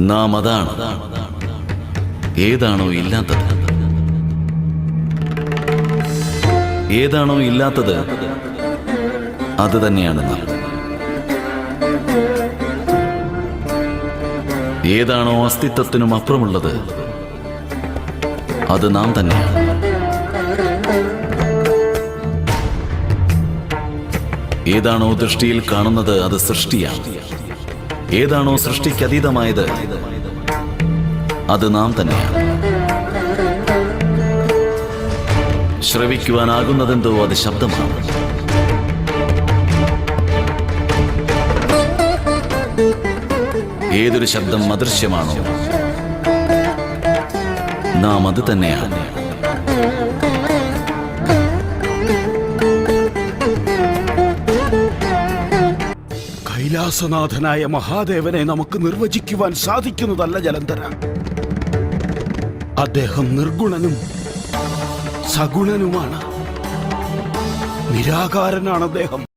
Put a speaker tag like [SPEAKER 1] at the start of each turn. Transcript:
[SPEAKER 1] നാം അതാണ്. ഏതാണോ ഇല്ലാത്തത്, ഏതാണോ ഇല്ലാത്തത് അത് തന്നെയാണ് നാം. ഏതാണോ അസ്തിത്വത്തിനും അപ്പുറമുള്ളത് അത് നാം തന്നെയാണ്. ഏതാണോ ദൃഷ്ടിയിൽ കാണുന്നത് അത് സൃഷ്ടിയാണ്. ഏതാണോ സൃഷ്ടിക്കതീതമായത് അത് നാം തന്നെയാണ്. ശ്രവിക്കുവാനാകുന്നതെന്തോ അത് ശബ്ദമാണ്. ഏതൊരു ശബ്ദം അദൃശ്യമാണോ നാം അത് തന്നെയാണ്.
[SPEAKER 2] കൈലാസനാഥനായ മഹാദേവനെ നമുക്ക് നിർവചിക്കുവാൻ സാധിക്കുന്നതല്ല ജലന്ധര. അദ്ദേഹം നിർഗുണനും സഗുണനുമാണ്. നിരാകാരനാണ് അദ്ദേഹം.